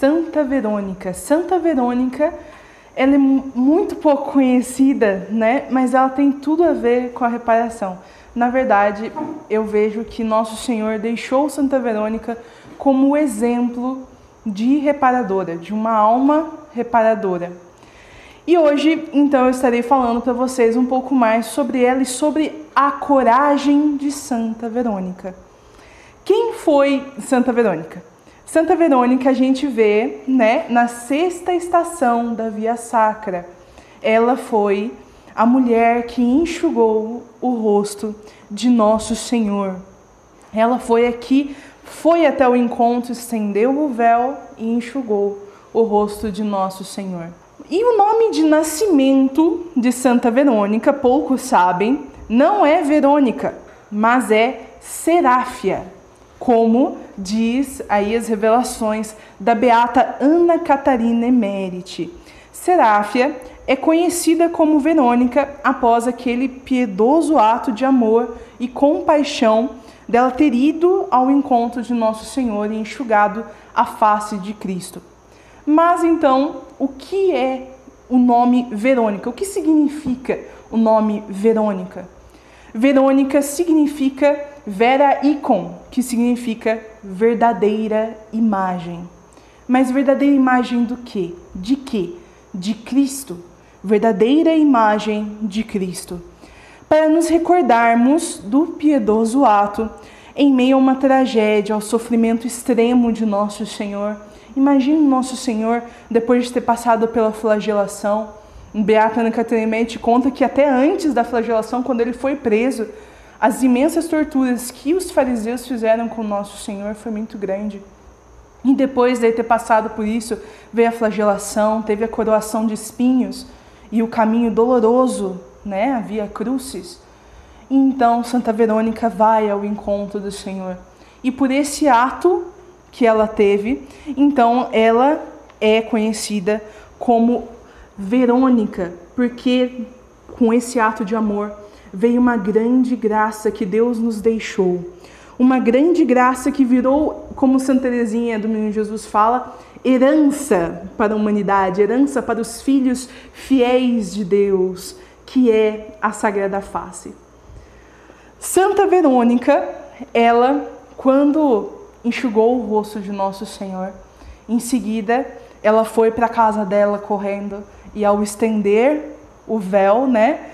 Santa Verônica. Santa Verônica, ela é muito pouco conhecida, né? Mas ela tem tudo a ver com a reparação. Na verdade, eu vejo que Nosso Senhor deixou Santa Verônica como exemplo de reparadora, de uma alma reparadora. E hoje, então, eu estarei falando para vocês um pouco mais sobre ela e sobre a coragem de Santa Verônica. Quem foi Santa Verônica? Santa Verônica a gente vê, né, na 6ª estação da Via Sacra. Ela foi a mulher que enxugou o rosto de Nosso Senhor. Ela foi até o encontro, estendeu o véu e enxugou o rosto de Nosso Senhor. E o nome de nascimento de Santa Verônica, poucos sabem, não é Verônica, mas é Seráfia, como diz aí as revelações da beata Ana Catarina Emérite. Seráfia é conhecida como Verônica após aquele piedoso ato de amor e compaixão dela ter ido ao encontro de Nosso Senhor e enxugado a face de Cristo. Mas então, o que é o nome Verônica? O que significa o nome Verônica? Verônica significa vera icon, que significa verdadeira imagem. Mas verdadeira imagem do quê? De quê? De Cristo. Verdadeira imagem de Cristo. Para nos recordarmos do piedoso ato em meio a uma tragédia, ao sofrimento extremo de Nosso Senhor. Imagine Nosso Senhor, depois de ter passado pela flagelação. Beata Ana Catarina Emérite conta que até antes da flagelação, quando ele foi preso, as imensas torturas que os fariseus fizeram com Nosso Senhor foi muito grande. E depois de ter passado por isso, veio a flagelação, teve a coroação de espinhos e o caminho doloroso, né? A Via Crucis. E então Santa Verônica vai ao encontro do Senhor. E por esse ato que ela teve, então ela é conhecida como Verônica, porque com esse ato de amor veio uma grande graça que Deus nos deixou. Uma grande graça que virou, como Santa Teresinha do Menino Jesus fala, herança para a humanidade, herança para os filhos fiéis de Deus, que é a Sagrada Face. Santa Verônica, ela, quando enxugou o rosto de Nosso Senhor, em seguida ela foi para a casa dela correndo e ao estender o véu, né,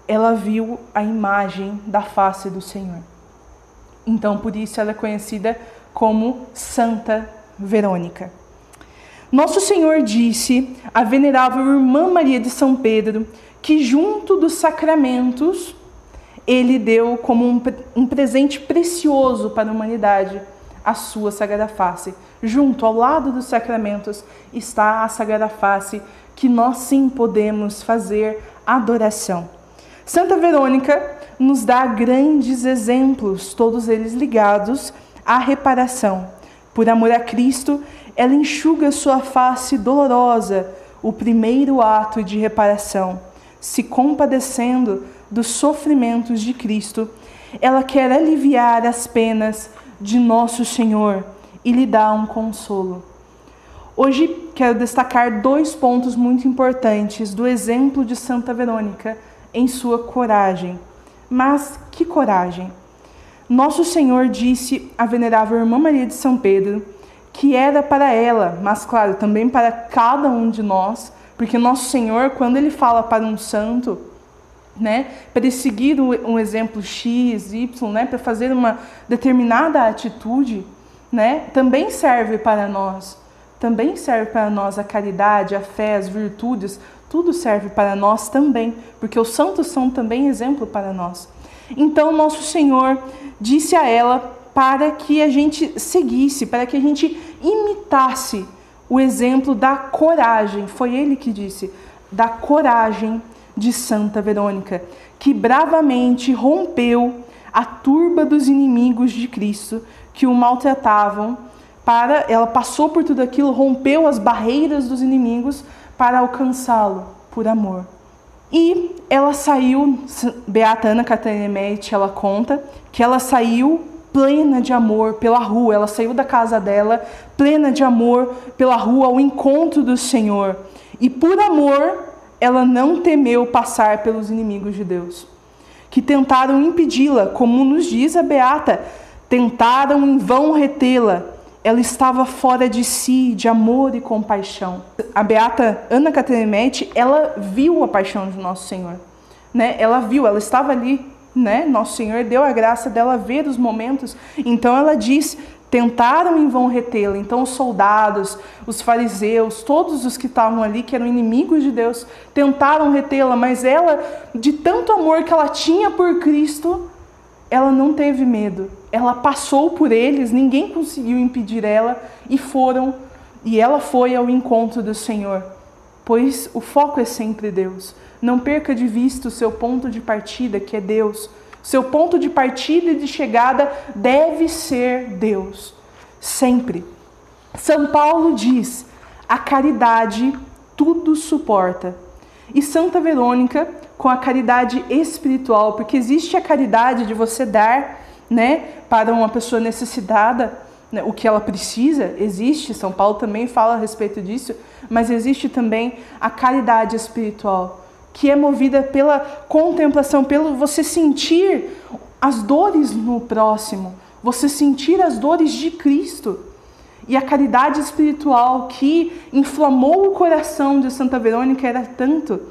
ela viu a imagem da face do Senhor. Então, por isso ela é conhecida como Santa Verônica. Nosso Senhor disse à venerável irmã Maria de São Pedro que junto dos sacramentos ele deu como um presente precioso para a humanidade a sua Sagrada Face. Junto, ao lado dos sacramentos, está a Sagrada Face, que nós sim podemos fazer adoração. Santa Verônica nos dá grandes exemplos, todos eles ligados à reparação. Por amor a Cristo, ela enxuga sua face dolorosa, o primeiro ato de reparação. Se compadecendo dos sofrimentos de Cristo, ela quer aliviar as penas de Nosso Senhor e lhe dá um consolo. Hoje quero destacar 2 pontos muito importantes do exemplo de Santa Verônica em sua coragem. Mas que coragem! Nosso Senhor disse à venerável irmã Maria de São Pedro que era para ela, mas claro, também para cada um de nós, porque Nosso Senhor, quando ele fala para um santo, né, para ele seguir um exemplo X, Y, né, para fazer uma determinada atitude, né, também serve para nós. Também serve para nós a caridade, a fé, as virtudes, tudo serve para nós também, porque os santos são também exemplo para nós. Então, Nosso Senhor disse a ela para que a gente seguisse, para que a gente imitasse o exemplo da coragem. Foi ele que disse, da coragem de Santa Verônica, que bravamente rompeu a turba dos inimigos de Cristo que o maltratavam. Ela passou por tudo aquilo, rompeu as barreiras dos inimigos para alcançá-lo por amor. E ela saiu, Beata Ana Catarina Emérite, ela conta que ela saiu plena de amor pela rua. Ela saiu da casa dela, plena de amor pela rua, ao encontro do Senhor. E por amor, ela não temeu passar pelos inimigos de Deus, que tentaram impedi-la, como nos diz a Beata, tentaram em vão retê-la. Ela estava fora de si, de amor e compaixão. A Beata Ana Catremete, ela viu a paixão de Nosso Senhor, né? Ela viu, ela estava ali, né? Nosso Senhor deu a graça dela ver os momentos. Então ela diz, tentaram em vão retê-la. Então os soldados, os fariseus, todos os que estavam ali, que eram inimigos de Deus, tentaram retê-la, mas ela, de tanto amor que ela tinha por Cristo, ela não teve medo. Ela passou por eles, ninguém conseguiu impedir ela, e ela foi ao encontro do Senhor. Pois o foco é sempre Deus. Não perca de vista o seu ponto de partida, que é Deus. Seu ponto de partida e de chegada deve ser Deus. Sempre. São Paulo diz, a caridade tudo suporta. E Santa Verônica, com a caridade espiritual, porque existe a caridade de você dar, né, para uma pessoa necessitada, né, o que ela precisa, existe, São Paulo também fala a respeito disso, mas existe também a caridade espiritual, que é movida pela contemplação, pelo você sentir as dores no próximo, você sentir as dores de Cristo. E a caridade espiritual que inflamou o coração de Santa Verônica era tanto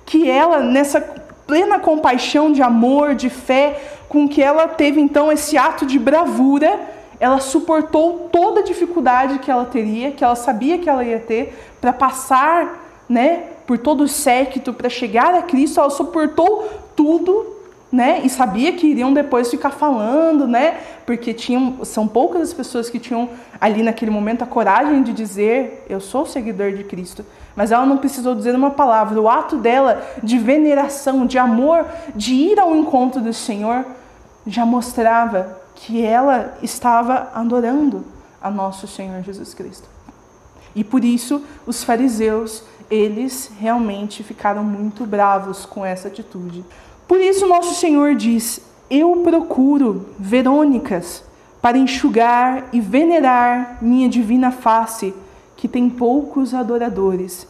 que ela, nessa plena compaixão de amor, de fé, com que ela teve então esse ato de bravura, ela suportou toda a dificuldade que ela teria, que ela sabia que ela ia ter, para passar, né, por todo o séquito, para chegar a Cristo. Ela suportou tudo, né, e sabia que iriam depois ficar falando, né, porque são poucas as pessoas que tinham ali naquele momento a coragem de dizer, eu sou seguidor de Cristo. Mas ela não precisou dizer uma palavra. O ato dela de veneração, de amor, de ir ao encontro do Senhor, já mostrava que ela estava adorando a nosso Senhor Jesus Cristo. E por isso os fariseus, eles realmente ficaram muito bravos com essa atitude. Por isso nosso Senhor diz, eu procuro Verônicas para enxugar e venerar minha divina face, que tem poucos adoradores.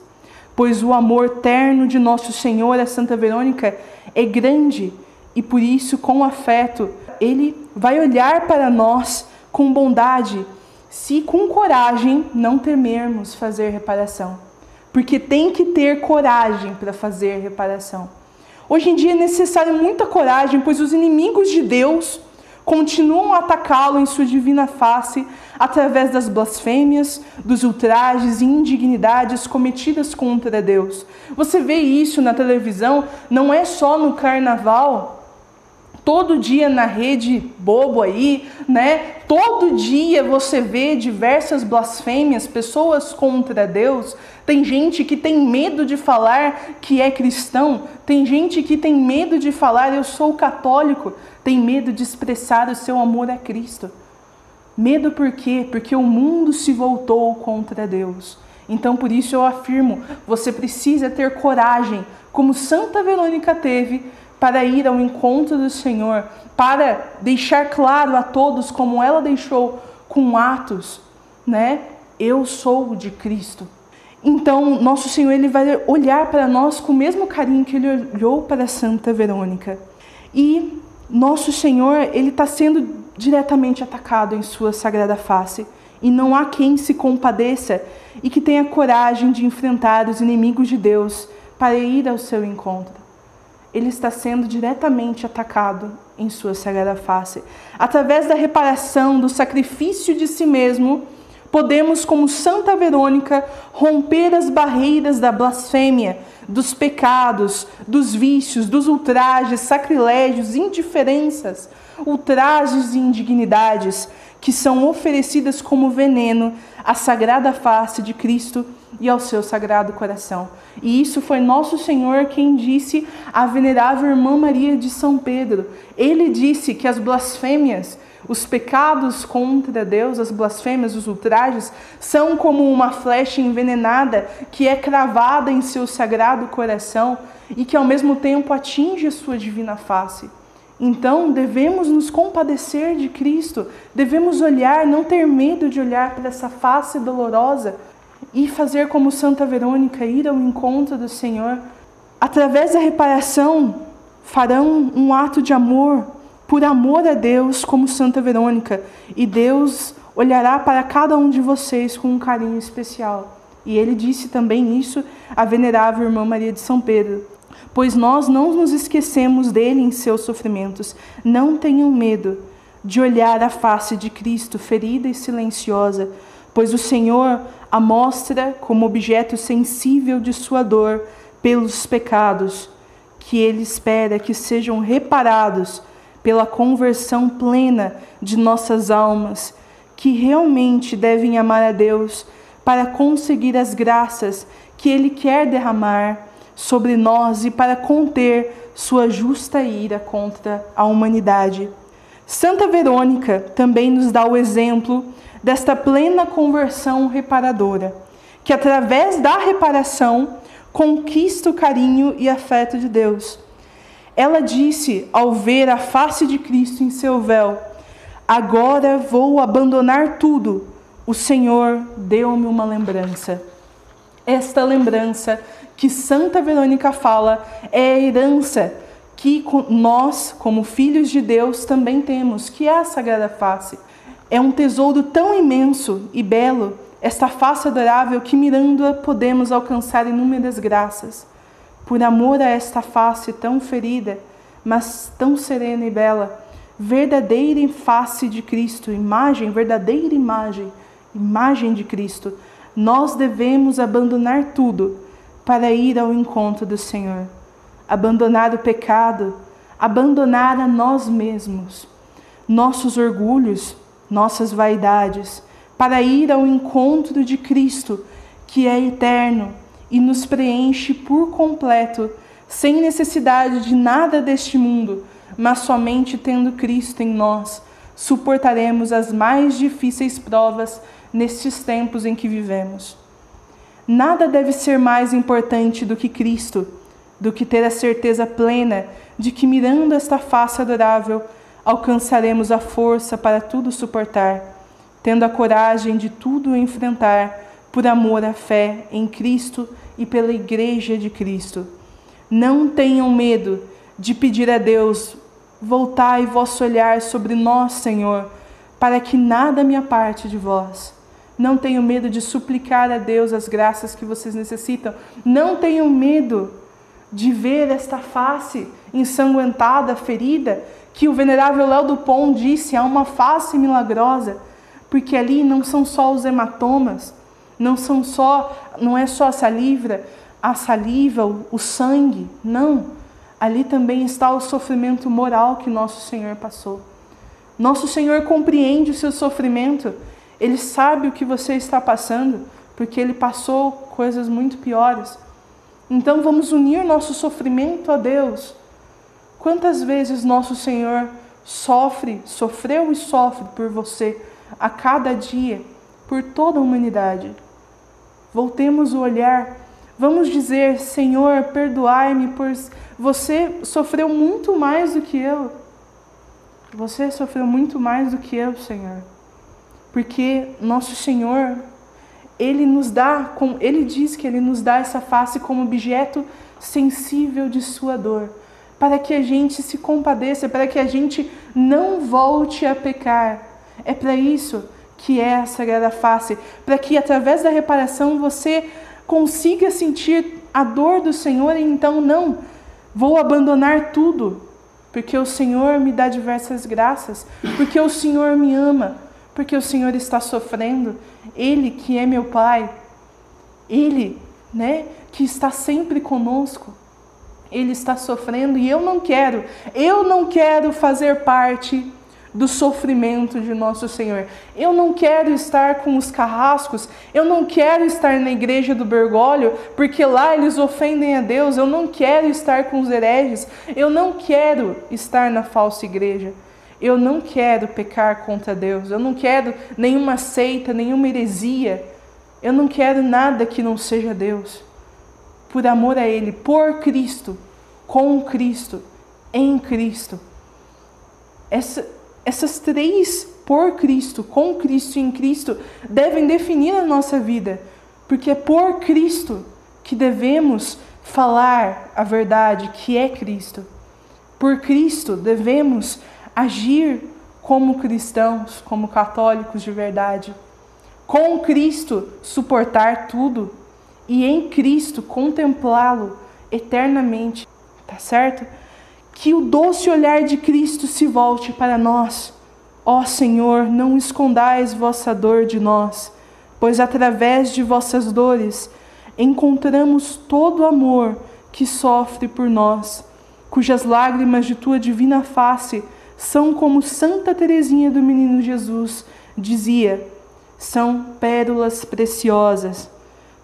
Pois o amor terno de nosso Senhor a Santa Verônica é grande e por isso, com afeto, Ele vai olhar para nós com bondade, se com coragem não temermos fazer reparação. Porque tem que ter coragem para fazer reparação. Hoje em dia é necessário muita coragem, pois os inimigos de Deus continuam a atacá-lo em sua divina face através das blasfêmias, dos ultrajes e indignidades cometidas contra Deus. Você vê isso na televisão, não é só no carnaval, todo dia na rede bobo aí, né? Todo dia você vê diversas blasfêmias, pessoas contra Deus. Tem gente que tem medo de falar que é cristão, tem gente que tem medo de falar eu sou católico, tem medo de expressar o seu amor a Cristo. Medo por quê? Porque o mundo se voltou contra Deus. Então por isso eu afirmo, você precisa ter coragem, como Santa Verônica teve, para ir ao encontro do Senhor, para deixar claro a todos, como ela deixou com Atos, né? Eu sou de Cristo. Então, nosso Senhor, Ele vai olhar para nós com o mesmo carinho que Ele olhou para Santa Verônica. E nosso Senhor, Ele está sendo diretamente atacado em sua sagrada face. E não há quem se compadeça e que tenha coragem de enfrentar os inimigos de Deus para ir ao seu encontro. Ele está sendo diretamente atacado em sua sagrada face. Através da reparação, do sacrifício de si mesmo, podemos, como Santa Verônica, romper as barreiras da blasfêmia, dos pecados, dos vícios, dos ultrajes, sacrilégios, indiferenças, ultrajes e indignidades que são oferecidas como veneno à sagrada face de Cristo e ao seu sagrado coração. E isso foi nosso Senhor quem disse à venerável irmã Maria de São Pedro. Ele disse que as blasfêmias, os pecados contra Deus, as blasfêmias, os ultrajes, são como uma flecha envenenada que é cravada em seu sagrado coração e que ao mesmo tempo atinge a sua divina face. Então, devemos nos compadecer de Cristo, devemos olhar, não ter medo de olhar para essa face dolorosa e fazer como Santa Verônica, ir ao encontro do Senhor. Através da reparação, farão um ato de amor, por amor a Deus, como Santa Verônica, e Deus olhará para cada um de vocês com um carinho especial. E ele disse também isso à venerável irmã Maria de São Pedro: pois nós não nos esquecemos dele em seus sofrimentos. Não tenham medo de olhar a face de Cristo ferida e silenciosa, pois o Senhor a mostra como objeto sensível de sua dor pelos pecados, que ele espera que sejam reparados pela conversão plena de nossas almas, que realmente devem amar a Deus para conseguir as graças que ele quer derramar sobre nós e para conter sua justa ira contra a humanidade. Santa Verônica também nos dá o exemplo desta plena conversão reparadora, que através da reparação conquista o carinho e afeto de Deus. Ela disse, ao ver a face de Cristo em seu véu: agora vou abandonar tudo, o Senhor deu-me uma lembrança. Esta lembrança que Santa Verônica fala é a herança que nós, como filhos de Deus, também temos, que é a Sagrada Face. É um tesouro tão imenso e belo, esta face adorável, que mirando-a podemos alcançar inúmeras graças. Por amor a esta face tão ferida, mas tão serena e bela, verdadeira face de Cristo, verdadeira imagem de Cristo, nós devemos abandonar tudo para ir ao encontro do Senhor. Abandonar o pecado, abandonar a nós mesmos, nossos orgulhos, nossas vaidades, para ir ao encontro de Cristo, que é eterno e nos preenche por completo, sem necessidade de nada deste mundo, mas somente tendo Cristo em nós, suportaremos as mais difíceis provas nestes tempos em que vivemos. Nada deve ser mais importante do que Cristo, do que ter a certeza plena de que, mirando esta face adorável, alcançaremos a força para tudo suportar, tendo a coragem de tudo enfrentar, por amor à fé em Cristo e pela Igreja de Cristo. Não tenham medo de pedir a Deus: voltai vosso olhar sobre nós, Senhor, para que nada me aparte de vós. Não tenham medo de suplicar a Deus as graças que vocês necessitam. Não tenham medo de ver esta face ensanguentada, ferida, que o venerável Léo Dupont disse: há uma face milagrosa, porque ali não são só os hematomas, não é só a saliva, o sangue, não. Ali também está o sofrimento moral que nosso Senhor passou. Nosso Senhor compreende o seu sofrimento. Ele sabe o que você está passando, porque Ele passou coisas muito piores. Então vamos unir nosso sofrimento a Deus. Quantas vezes nosso Senhor sofreu e sofre por você a cada dia, por toda a humanidade. Voltemos o olhar. Vamos dizer: Senhor, perdoai-me, pois você sofreu muito mais do que eu. Você sofreu muito mais do que eu, Senhor. Porque nosso Senhor, Ele diz que Ele nos dá essa face como objeto sensível de sua dor, para que a gente se compadeça, para que a gente não volte a pecar. É para isso que é a Sagrada Face, para que através da reparação você consiga sentir a dor do Senhor e então não vou abandonar tudo, porque o Senhor me dá diversas graças, porque o Senhor me ama, porque o Senhor está sofrendo. Ele que é meu Pai, Ele, que está sempre conosco, Ele está sofrendo e eu não quero fazer parte do sofrimento de nosso Senhor. Eu não quero estar com os carrascos, eu não quero estar na igreja do Bergoglio, porque lá eles ofendem a Deus. Eu não quero estar com os hereges, eu não quero estar na falsa igreja. Eu não quero pecar contra Deus, eu não quero nenhuma seita, nenhuma heresia, eu não quero nada que não seja Deus. Por amor a Ele, por Cristo, com Cristo, em Cristo, Essas três, por Cristo, com Cristo e em Cristo, devem definir a nossa vida, porque é por Cristo que devemos falar a verdade, que é Cristo. Por Cristo devemos agir como cristãos, como católicos de verdade. Com Cristo suportar tudo e em Cristo contemplá-lo eternamente, tá certo? Que o doce olhar de Cristo se volte para nós. Ó Senhor, não escondais vossa dor de nós, pois através de vossas dores encontramos todo o amor que sofre por nós, cujas lágrimas de tua divina face são como Santa Teresinha do Menino Jesus dizia, são pérolas preciosas.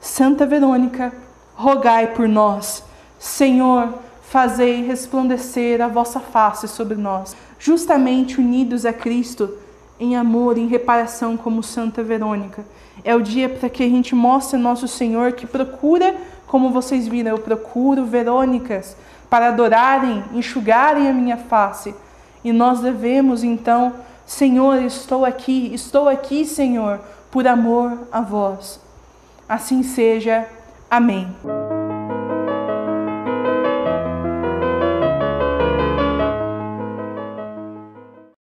Santa Verônica, rogai por nós. Senhor, fazei resplandecer a vossa face sobre nós, justamente unidos a Cristo em amor, em reparação como Santa Verônica. É o dia para que a gente mostre a nosso Senhor que procura, como vocês viram, eu procuro Verônicas para adorarem, enxugarem a minha face. E nós devemos então, Senhor, estou aqui, Senhor, por amor a vós. Assim seja. Amém.